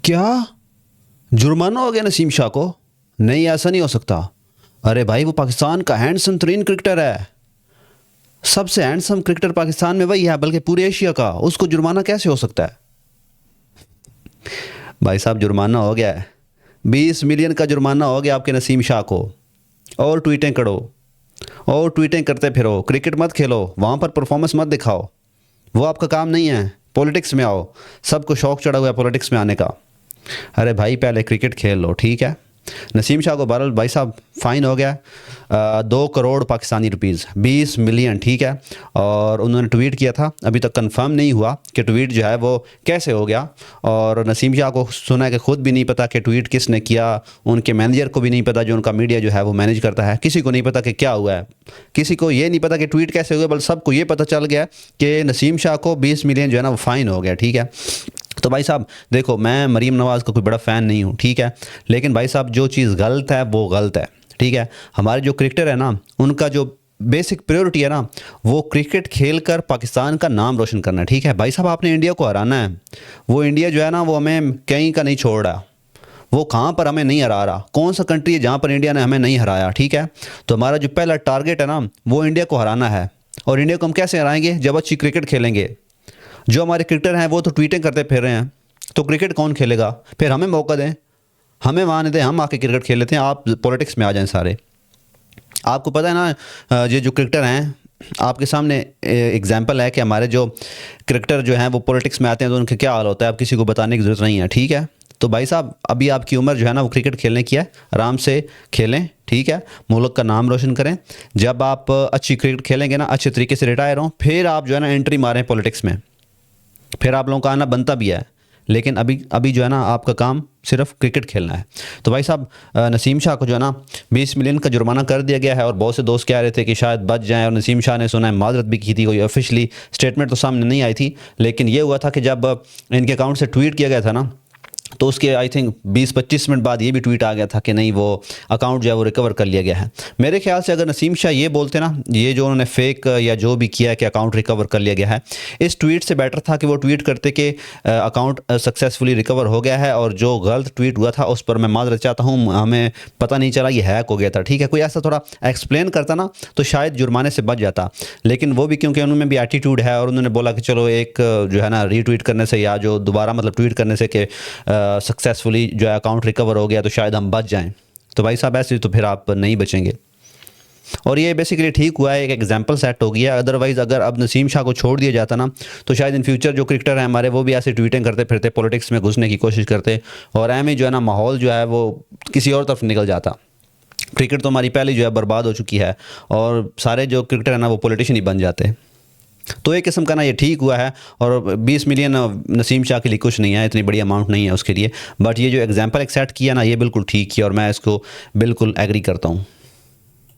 क्या जुर्माना हो गया नसीम शाह को? नहीं, ऐसा नहीं हो सकता। अरे भाई, वो पाकिस्तान का हैंडसम तरीन क्रिकेटर है। सबसे हैंडसम क्रिकेटर पाकिस्तान में वही है, बल्कि पूरे एशिया का। उसको जुर्माना कैसे हो सकता है? भाई साहब, जुर्माना हो गया है। 20 मिलियन का जुर्माना हो गया आपके नसीम शाह को। और ट्वीटें करो, और ट्वीटें करते फिरो। क्रिकेट मत खेलो, वहाँ पर परफॉर्मेंस मत दिखाओ, वो आपका काम नहीं है। पॉलिटिक्स में आओ। सबको शौक चढ़ा हुआ है पॉलिटिक्स में आने का। अरे भाई, पहले क्रिकेट खेल लो, ठीक है। नसीम शाह को बहरहाल भाई साहब फ़ाइन हो गया 2 करोड़ पाकिस्तानी रुपीज़, 20 मिलियन, ठीक है। और उन्होंने ट्वीट किया था, अभी तक कंफर्म नहीं हुआ कि ट्वीट जो है वो कैसे हो गया। और नसीम शाह को सुना है कि ख़ुद भी नहीं पता कि ट्वीट किसने किया। उनके मैनेजर को भी नहीं पता, जो उनका मीडिया जो है वो मैनेज करता है। किसी को नहीं पता कि क्या हुआ है, किसी को ये नहीं पता कि ट्वीट कैसे हुआ, बल्कि सबको ये पता चल गया कि नसीम शाह को 20 मिलियन जो है ना वो फ़ाइन हो गया, ठीक है। तो भाई साहब देखो, मैं मरीम नवाज़ का कोई बड़ा फ़ैन नहीं हूँ, ठीक है। लेकिन भाई साहब, जो चीज़ गलत है वो गलत है, ठीक है। हमारे जो क्रिकेटर है ना, उनका जो बेसिक प्रायोरिटी है ना, वो क्रिकेट खेल कर पाकिस्तान का नाम रोशन करना है, ठीक है। भाई साहब, आपने इंडिया को हराना है। वो इंडिया जो है ना, वो हमें कहीं का नहीं छोड़ रहा। वो कहाँ पर हमें नहीं हरा रहा? कौन सा कंट्री है जहाँ पर इंडिया ने हमें नहीं हराया, ठीक है। तो हमारा जो पहला टारगेट है ना, वो इंडिया को हराना है। और इंडिया को हम कैसे हराएंगे? जब अच्छी क्रिकेट खेलेंगे। जो हमारे क्रिकेटर हैं वो तो ट्वीटें करते फिर रहे हैं, तो क्रिकेट कौन खेलेगा? फिर हमें मौका दें, हमें वहाँ दें, हम आके क्रिकेट खेल लेते हैं। आप पॉलिटिक्स में आ जाएं सारे। आपको पता है ना, ये जो क्रिकेटर हैं, आपके सामने एग्जांपल है कि हमारे जो क्रिकेटर जो हैं वो पॉलिटिक्स में आते हैं तो उनके क्या हाल होता है। अब किसी को बताने की ज़रूरत नहीं है, ठीक है। तो भाई साहब, अभी आपकी उम्र जो है ना वो क्रिकेट खेलने की है। आराम से खेलें, ठीक है। मुल्क का नाम रोशन करें। जब आप अच्छी क्रिकेट खेलेंगे ना, अच्छे तरीके से रिटायर हों, फिर आप जो है ना एंट्री मारें पॉलिटिक्स में। फिर आप लोगों का आना बनता भी है। लेकिन अभी जो है ना, आपका काम सिर्फ क्रिकेट खेलना है। तो भाई साहब, नसीम शाह को जो है ना 20 मिलियन का जुर्माना कर दिया गया है। और बहुत से दोस्त कह रहे थे कि शायद बच जाएं, और नसीम शाह ने सुना है माजरत भी की थी। कोई ऑफिशियली स्टेटमेंट तो सामने नहीं आई थी, लेकिन ये हुआ था कि जब इनके अकाउंट से ट्वीट किया गया था ना, तो उसके आई थिंक 20-25 मिनट बाद ये भी ट्वीट आ गया था कि नहीं, वो अकाउंट जो है वो रिकवर कर लिया गया है। मेरे ख्याल से अगर नसीम शाह ये बोलते ना, ये जो उन्होंने फेक या जो भी किया है कि अकाउंट रिकवर कर लिया गया है, इस ट्वीट से बेटर था कि वो ट्वीट करते कि अकाउंट सक्सेसफुली रिकवर हो गया है, और जो गलत ट्वीट हुआ था उस पर मैं माजरत चाहता हूँ, हमें पता नहीं चला, ये हैक हो गया था, ठीक है। कोई ऐसा थोड़ा एक्सप्लेन करता ना तो शायद जुर्माने से बच जाता। लेकिन वो भी क्योंकि उनमें भी एटीट्यूड है, और उन्होंने बोला कि चलो एक जो है ना रीट्वीट करने से, या जो दोबारा मतलब ट्वीट करने से कि सक्सेसफुली जो है अकाउंट रिकवर हो गया तो शायद हम बच जाएं। तो भाई साहब, ऐसे तो फिर आप नहीं बचेंगे। और ये बेसिकली ठीक हुआ है, एक एग्जांपल सेट हो गया। अदरवाइज़ अगर अब नसीम शाह को छोड़ दिया जाता ना, तो शायद इन फ्यूचर जो क्रिकेटर हैं हमारे, वो भी ऐसे ट्वीटिंग करते फिरते, पॉलिटिक्स में घुसने की कोशिश करते, और एम जो है ना माहौल जो है वो किसी और तरफ निकल जाता। क्रिकेट तो हमारी पहले जो है बर्बाद हो चुकी है, और सारे जो क्रिकेटर हैं ना वो पॉलिटिशियन ही बन जाते। तो एक किस्म का ना ये ठीक हुआ है। और 20 मिलियन नसीम शाह के लिए कुछ नहीं है, इतनी बड़ी अमाउंट नहीं है उसके लिए। बट ये जो एग्जांपल एक सेट किया ना, ये बिल्कुल ठीक किया, और मैं इसको बिल्कुल एग्री करता हूँ।